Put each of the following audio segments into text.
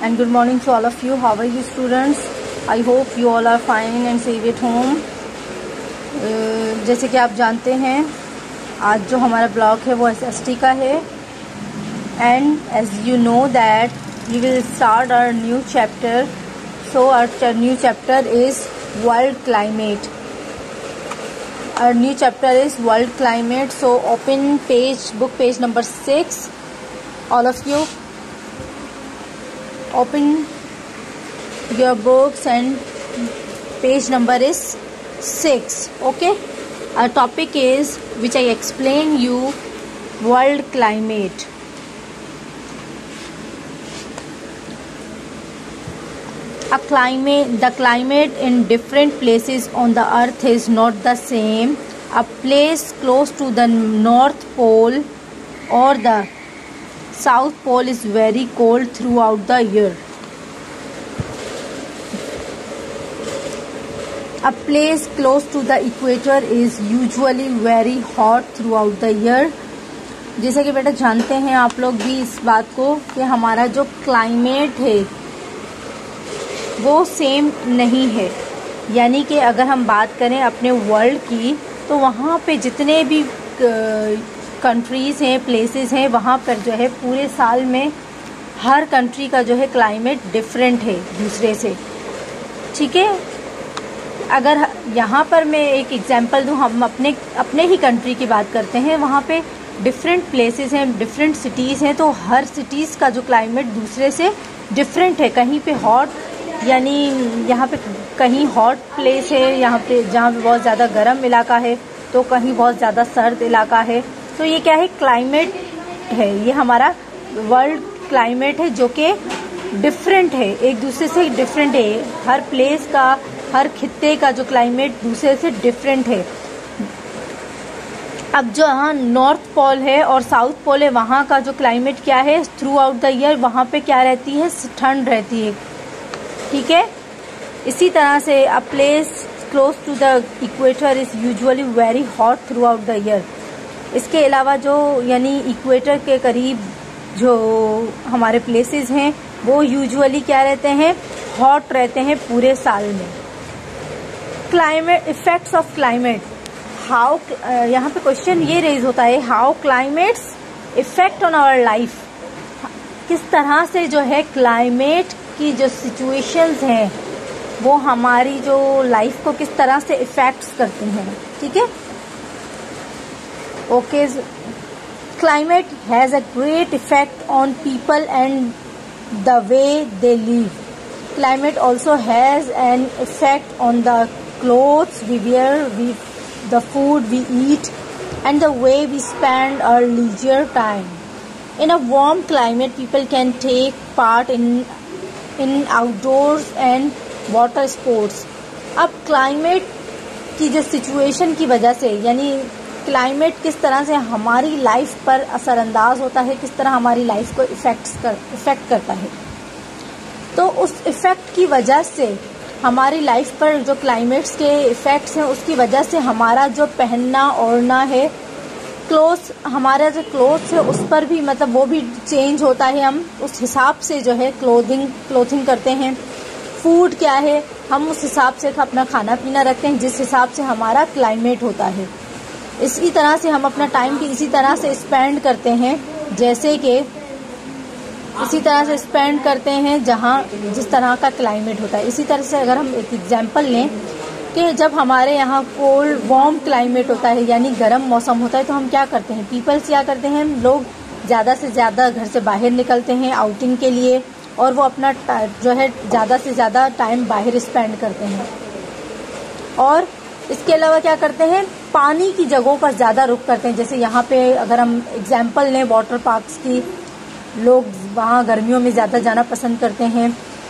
and good morning to all of you. How are you students? I hope you all are fine and safe at home. जैसे कि आप जानते हैं आज जो हमारा ब्लॉग है वो SST का है and as you know that we will start our new chapter. So our new chapter is world climate. Our new chapter is world climate. So open book page number 6. All of you open your books and page number is 6. Okay, our topic is, which I explain you, world climate. The climate in different places on the earth is not the same. A place close to the North Pole or the South Pole is very cold throughout the year. A place close to the equator is usually very hot throughout the year. जैसे कि बेटा जानते हैं आप लोग भी इस बात को कि हमारा जो क्लाइमेट है वो सेम नहीं है, यानी कि अगर हम बात करें अपने वर्ल्ड की तो वहाँ पे जितने भी कंट्रीज़ हैं, प्लेसेस हैं, वहाँ पर जो है पूरे साल में हर कंट्री का जो है क्लाइमेट डिफरेंट है दूसरे से. ठीक है, अगर यहाँ पर मैं एक एग्जांपल दूँ, हम अपने ही कंट्री की बात करते हैं. वहाँ पे डिफरेंट प्लेसेस हैं, डिफरेंट सिटीज़ हैं, तो हर सिटीज़ का जो क्लाइमेट दूसरे से डिफरेंट है. कहीं पे हॉट, यानी यहाँ पे कहीं हॉट प्लेस है, यहाँ पे जहाँ पे बहुत ज़्यादा गर्म इलाका है, तो कहीं बहुत ज़्यादा सर्द इलाका है. तो ये क्या है, क्लाइमेट है. ये हमारा वर्ल्ड क्लाइमेट है जो कि डिफरेंट है, एक दूसरे से डिफरेंट है. हर प्लेस का, हर खित्ते का जो क्लाइमेट दूसरे से डिफरेंट है. अब जो यहाँ नॉर्थ पोल है और साउथ पोल है, वहाँ का जो क्लाइमेट क्या है, थ्रू आउट द ईयर वहाँ पे क्या रहती है, ठंड रहती है. ठीक है, इसी तरह से a place close to the equator is usually very hot throughout the year. इसके अलावा जो यानी इक्वेटर के करीब जो हमारे प्लेसेस हैं वो यूजुअली क्या रहते हैं, हॉट रहते हैं पूरे साल में. Climate effects of climate, how, यहाँ पे क्वेश्चन ये रेज होता है, how climates effect on our life. किस तरह से जो है क्लाइमेट की जो सिचुएशंस हैं वो हमारी जो लाइफ को किस तरह से इफेक्ट्स करती हैं. ठीक है, okay. Climate has a great effect on people and the way they live. Climate also has an effect on the clothes we wear, the food we eat, and the way we spend our leisure time. In a warm climate, people can take part in outdoors and water sports. अब climate की जो situation की वजह से, यानी climate किस तरह से हमारी लाइफ पर असरअंदाज होता है, किस तरह हमारी लाइफ को इफेक्ट करता है, तो उस इफेक्ट की वजह से हमारी लाइफ पर जो क्लाइमेट्स के इफ़ेक्ट्स हैं उसकी वजह से हमारा जो पहनना ओढ़ना है, हमारा जो क्लोथ्स है उस पर भी मतलब वो भी चेंज होता है. हम उस हिसाब से जो है क्लोथिंग करते हैं. फूड क्या है, हम उस हिसाब से अपना खाना पीना रखते हैं जिस हिसाब से हमारा क्लाइमेट होता है. इसी तरह से हम अपना टाइम भी इसी तरह से स्पेंड करते हैं, जैसे कि इसी तरह से स्पेंड करते हैं जहाँ जिस तरह का क्लाइमेट होता है. इसी तरह से अगर हम एक एग्जांपल लें कि जब हमारे यहाँ कोल्ड वार्म क्लाइमेट होता है, यानी गर्म मौसम होता है, तो हम क्या करते हैं, पीपल्स क्या करते हैं, लोग ज़्यादा से ज़्यादा घर से बाहर निकलते हैं आउटिंग के लिए, और वो अपना जो है ज़्यादा से ज़्यादा टाइम बाहर स्पेंड करते हैं. और इसके अलावा क्या करते हैं, पानी की जगहों पर ज़्यादा रुख करते हैं. जैसे यहाँ पे अगर हम एग्जाम्पल लें वाटर पार्क्स की, लोग वहाँ गर्मियों में ज़्यादा जाना पसंद करते हैं.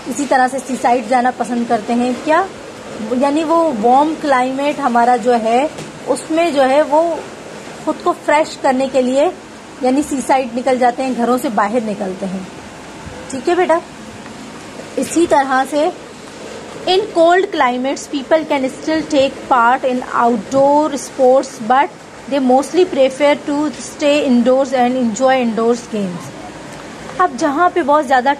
इसी तरह से सी साइड जाना पसंद करते हैं. क्या, यानी वो वार्म क्लाइमेट हमारा जो है उसमें जो है वो खुद को फ्रेश करने के लिए यानी सी साइड निकल जाते हैं, घरों से बाहर निकलते हैं. ठीक है बेटा, इसी तरह से in cold climates people can still take part in outdoor sports but they mostly prefer to stay indoors and enjoy indoors games. अब जहाँ पे बहुत ज़्यादा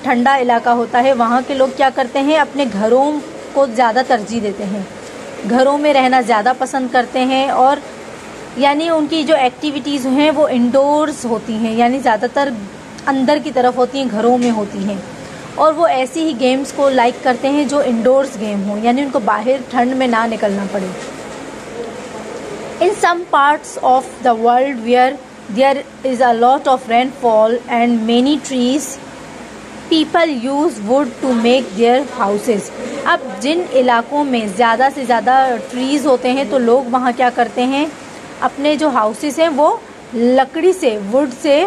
ठंडा इलाका होता है वहाँ के लोग क्या करते हैं, अपने घरों को ज़्यादा तरजीह देते हैं, घरों में रहना ज़्यादा पसंद करते हैं, और यानी उनकी जो एक्टिविटीज़ हैं वो इंडोर्स होती हैं, यानी ज़्यादातर अंदर की तरफ होती हैं, घरों में होती हैं, और वो ऐसी ही गेम्स को लाइक करते हैं जो इंडोर्स गेम हो, यानी उनको बाहर ठंड में ना निकलना पड़े। In some parts of the world where there is a lot of rainfall and many trees, people use wood to make their houses। अब जिन इलाकों में ज़्यादा से ज़्यादा ट्रीज़ होते हैं तो लोग वहाँ क्या करते हैं, अपने जो हाउसेस हैं वो लकड़ी से, वुड से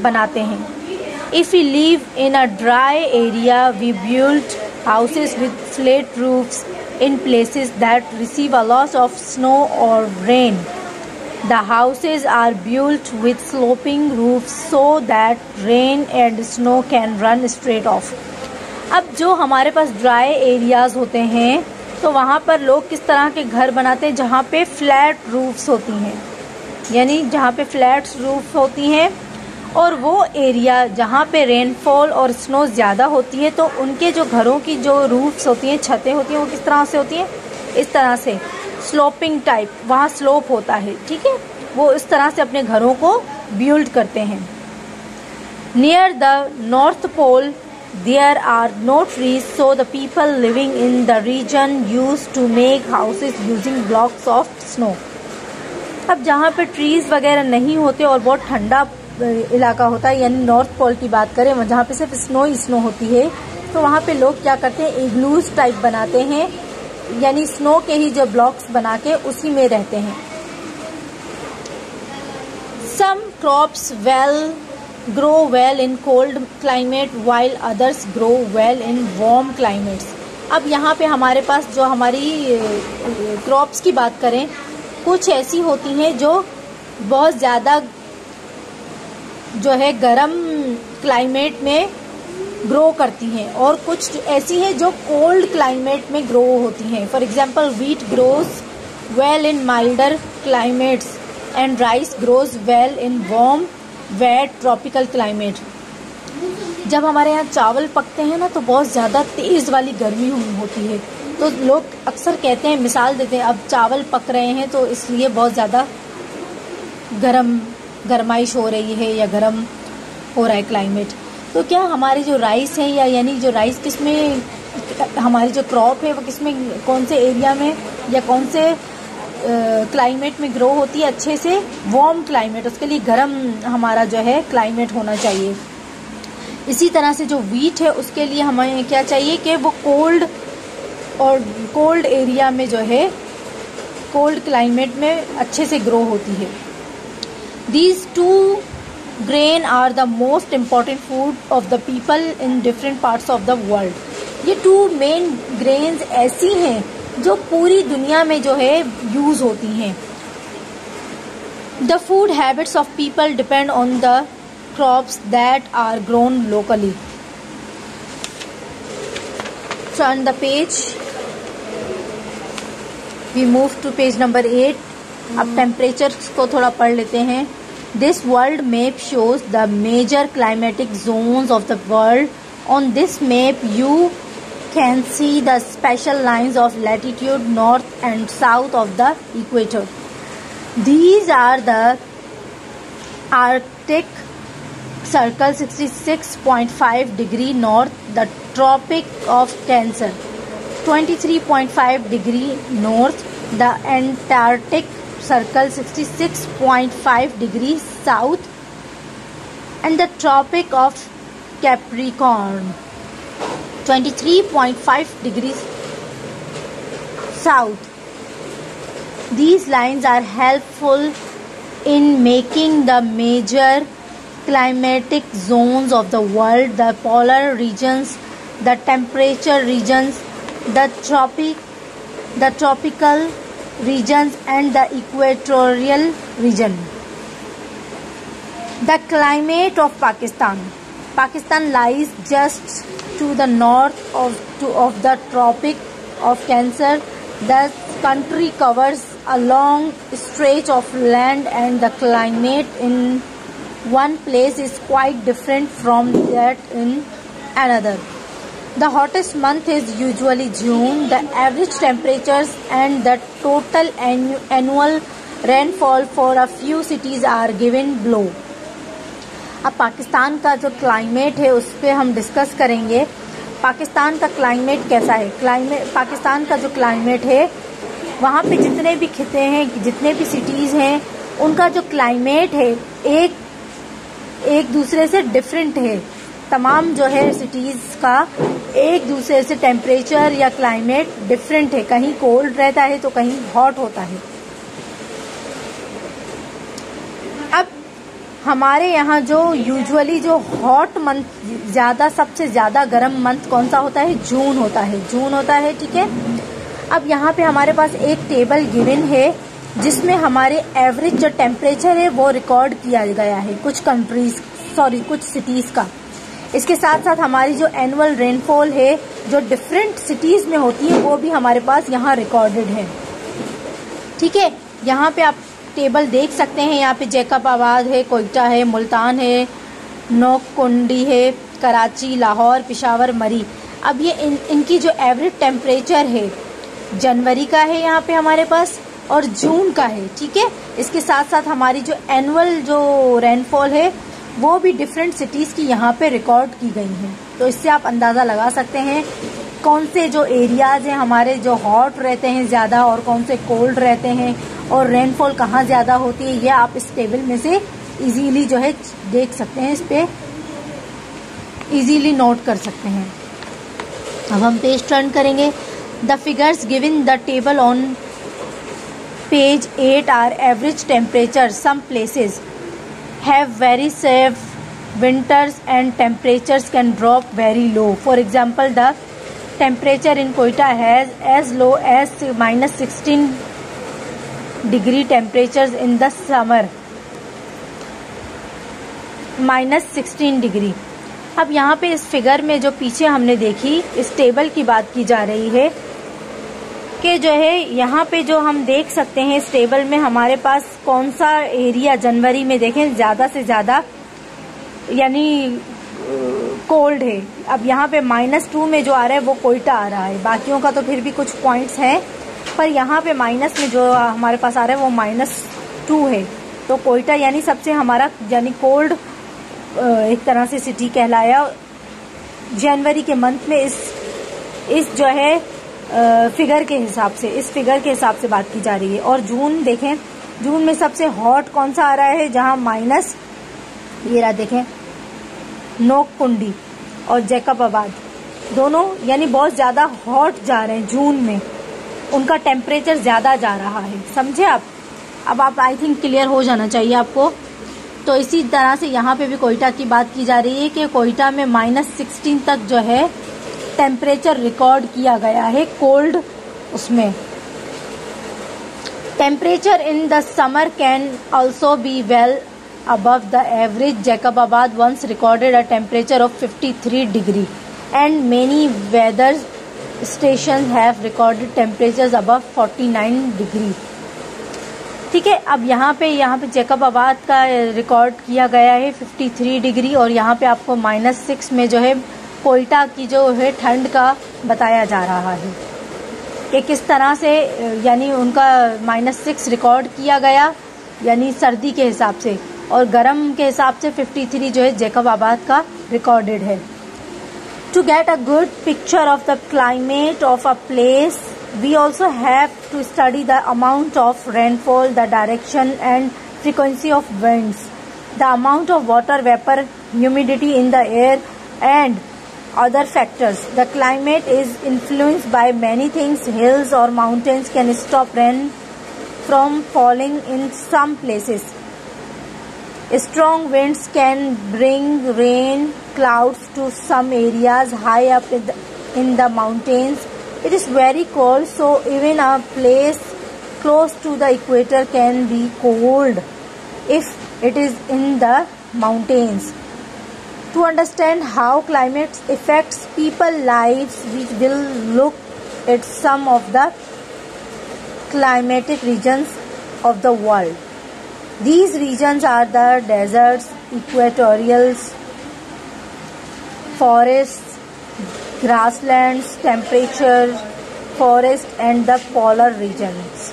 बनाते हैं। If we live in a dry area, we build houses with flat roofs in places that receive a lot of snow or rain। The houses are built with sloping roofs so that rain and snow can run straight off। अब जो हमारे पास dry areas होते हैं तो वहाँ पर लोग किस तरह के घर बनाते हैं, जहाँ पे फ्लैट रूफ्स होती हैं, यानी जहाँ पे फ्लैट रूफ होती हैं, और वो एरिया जहाँ पे रेनफॉल और स्नो ज़्यादा होती है तो उनके जो घरों की जो रूफ्स होती हैं, छतें होती हैं, वो किस तरह से होती हैं, इस तरह से स्लोपिंग टाइप, वहाँ स्लोप होता है, ठीक है, वो इस तरह से अपने घरों को बिल्ड करते हैं। Near the north pole there are no trees so the people living in the region use to make houses using blocks of snow. अब जहाँ पे ट्रीज वगैरह नहीं होते और बहुत ठंडा इलाका होता है, यानी नॉर्थ पोल की बात करें, जहाँ पे सिर्फ स्नो ही स्नो होती है, तो वहाँ पे लोग क्या करते हैं, इग्लूज टाइप बनाते हैं, यानी स्नो के ही जो ब्लॉक्स बना के उसी में रहते हैं। Some crops grow well in cold climate while others grow well in warm climates. अब यहाँ पे हमारे पास जो हमारी क्रॉप्स की बात करें, कुछ ऐसी होती हैं जो बहुत ज़्यादा जो है गर्म क्लाइमेट में ग्रो करती हैं, और कुछ ऐसी हैं जो कोल्ड क्लाइमेट में ग्रो होती हैं। For example wheat grows well in milder climates and rice grows well in warm wet tropical climate. जब हमारे यहाँ चावल पकते हैं ना तो बहुत ज़्यादा तेज़ वाली गर्मी होती है, तो लोग अक्सर कहते हैं, मिसाल देते हैं, अब चावल पक रहे हैं तो इसलिए बहुत ज़्यादा गरमाइश हो रही है या गर्म हो रहा है क्लाइमेट। तो क्या हमारी जो राइस है, या यानी जो राइस किसमें, हमारी जो क्रॉप है वो किसमें, कौन से एरिया में या कौन से क्लाइमेट में ग्रो होती है अच्छे से, वार्म क्लाइमेट, उसके लिए गर्म हमारा जो है क्लाइमेट होना चाहिए। इसी तरह से जो व्हीट है उसके लिए हमें क्या चाहिए कि वो कोल्ड एरिया में जो है, कोल्ड क्लाइमेट में अच्छे से ग्रो होती है। These two grain are the most important food of the people in different parts of the world। ये टू मेन ग्रेन्स ऐसी हैं जो पूरी दुनिया में जो है यूज होती हैं। The food habits of people depend on the crops that are grown locally। Turn the page, we move to page number 8। अब टेम्परेचर्स को थोड़ा पढ़ लेते हैं। This world map shows the major climatic zones of the world। On this map you can see the special lines of latitude north and south of the equator। These are the Arctic Circle 66.5 degree north, the Tropic of Cancer 23.5 degree north, the Antarctic Circle 66.5 degrees south, and the Tropic of Capricorn 23.5 degrees south। These lines are helpful in making the major climatic zones of the world: the polar regions, the temperature regions, the tropical regions, and the equatorial region। The climate of Pakistan lies just to the north of the Tropic of Cancer। The country covers a long stretch of land, and the climate in one place is quite different from that in another. The hottest month is usually June. The average temperatures and the total annual rainfall for a few cities are given below. अब पाकिस्तान का जो climate है उस पर हम discuss करेंगे. पाकिस्तान का climate कैसा है. पाकिस्तान का जो क्लाइमेट है वहाँ पे जितने भी खिते हैं, जितने भी सिटीज़ हैं, उनका जो क्लाइमेट है एक दूसरे से डिफरेंट है. तमाम जो है सिटीज़ का एक दूसरे से टेम्परेचर या क्लाइमेट डिफरेंट है. कहीं कोल्ड रहता है तो कहीं हॉट होता है. अब हमारे यहाँ जो यूजुअली जो हॉट मंथ सबसे ज़्यादा गर्म मंथ कौन सा होता है? जून होता है. ठीक है. अब यहाँ पे हमारे पास एक टेबल गिवन है जिसमें हमारे एवरेज जो टेम्परेचर है वो रिकॉर्ड किया गया है कुछ सिटीज़ का. इसके साथ साथ हमारी जो एनुअल रेनफॉल है जो डिफरेंट सिटीज़ में होती है वो भी हमारे पास यहाँ रिकॉर्डेड है. ठीक है. यहाँ पे आप टेबल देख सकते हैं. यहाँ पे जैकबाबाद है, कोयटा है, मुल्तान है, नोककुंडी है, कराची, लाहौर, पेशावर, मरी. अब ये इनकी जो एवरेज टेम्परेचर है जनवरी का है यहाँ पे हमारे पास और जून का है. ठीक है. इसके साथ साथ हमारी जो एनुअल जो रेनफॉल है वो भी डिफरेंट सिटीज़ की यहाँ पे रिकॉर्ड की गई हैं. तो इससे आप अंदाज़ा लगा सकते हैं कौन से जो एरियाज़ हैं हमारे जो हॉट रहते हैं ज़्यादा और कौन से कोल्ड रहते हैं और रेनफॉल कहाँ ज़्यादा होती है. ये आप इस टेबल में से इजीली जो है देख सकते हैं, इस पे इजीली नोट कर सकते हैं. अब हम पेज टर्न करेंगे. The figures given the table on page 8 are average temperature. Some places have very severe winters and temperatures can drop very low. For example, the temperature in Quetta has as low as -16 degree temperatures in the summer. -16 degree. अब यहाँ पे इस figure में जो पीछे हमने देखी इस टेबल की बात की जा रही है कि जो है यहाँ पे जो हम देख सकते हैं इस टेबल में हमारे पास कौन सा एरिया जनवरी में देखें ज़्यादा से ज़्यादा यानी कोल्ड है. अब यहाँ पे -2 में जो आ रहा है वो कोयटा आ रहा है. बाकियों का तो फिर भी कुछ पॉइंट्स हैं पर यहाँ पे माइनस में जो हमारे पास आ रहा है वो -2 है. तो कोयटा यानी सबसे हमारा यानी कोल्ड एक तरह से सिटी कहलाया जनवरी के मंथ में. इस जो है फिगर के हिसाब से बात की जा रही है. और जून देखें, जून में सबसे हॉट कौन सा आ रहा है जहां ये रहा देखें नोककुंडी और जैकबाबाद दोनों यानी बहुत ज़्यादा हॉट जा रहे हैं. जून में उनका टेम्परेचर ज़्यादा जा रहा है. समझे आप? अब आप आई थिंक क्लियर हो जाना चाहिए आपको. तो इसी तरह से यहाँ पे भी कोयटा की बात की जा रही है कि कोयटा में -16 तक जो है टेम्परेचर रिकॉर्ड किया गया है कोल्ड. उसमें temperature in the summer can also be well above the average. Jacobabad once recorded a temperature of 53 degree and many weather station have recorded temperatures above 49 degree. ठीक है. अब यहाँ पे जैकबाबाद का रिकॉर्ड किया गया है 53 डिग्री और यहाँ पे आपको -6 में जो है कोयटा की जो है ठंड का बताया जा रहा है कि किस तरह से यानी उनका -6 रिकॉर्ड किया गया यानी सर्दी के हिसाब से और गर्म के हिसाब से 53 जो है जैकबाबाद का रिकॉर्डेड है. To get a good picture of the climate of a place we also have to study the amount of rainfall, the direction and frequency of winds, the amount of water vapor, humidity in the air and other factors. The climate is influenced by many things. Hills or mountains can stop rain from falling in some places. Strong winds can bring rain clouds to some areas high up in the mountains. It is very cold, so even a place close to the equator can be cold if it is in the mountains. To understand how climate affects people's lives, we will look at some of the climatic regions of the world. These regions are the deserts, equatorials, forests, grasslands, temperature, forest and the polar regions.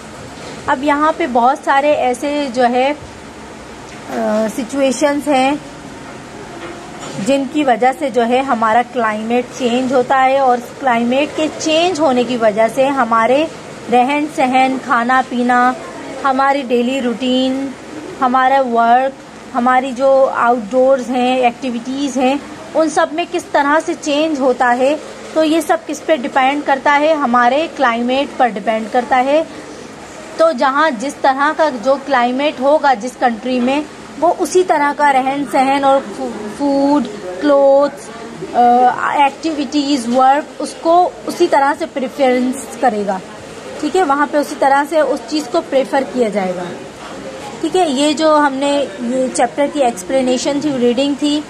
अब यहाँ पे बहुत सारे ऐसे जो है situations हैं जिनकी वजह से जो है हमारा क्लाइमेट चेंज होता है, और क्लाइमेट के चेंज होने की वजह से हमारे रहन सहन, खाना पीना, हमारी डेली रूटीन, हमारा वर्क, हमारी जो आउटडोर्स हैं, एक्टिविटीज़ हैं, उन सब में किस तरह से चेंज होता है। तो ये सब किस पे डिपेंड करता है? हमारे क्लाइमेट पर डिपेंड करता है। तो जहाँ जिस तरह का जो क्लाइमेट होगा जिस कंट्री में, वो उसी तरह का रहन सहन और फूड, क्लोथ्स, एक्टिविटीज़, वर्क उसको उसी तरह से प्रेफरेंस करेगा। ठीक है, वहाँ पे उसी तरह से उस चीज़ को प्रेफर किया जाएगा। ठीक है, ये जो हमने ये चैप्टर की एक्सप्लेनेशन थी, रीडिंग थी,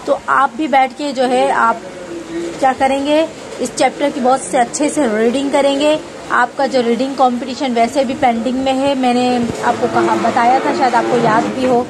तो आप भी बैठ के जो है आप क्या करेंगे, इस चैप्टर की बहुत से अच्छे से रीडिंग करेंगे। आपका जो रीडिंग कंपटीशन वैसे भी पेंडिंग में है, मैंने आपको बताया था, शायद आपको याद भी हो।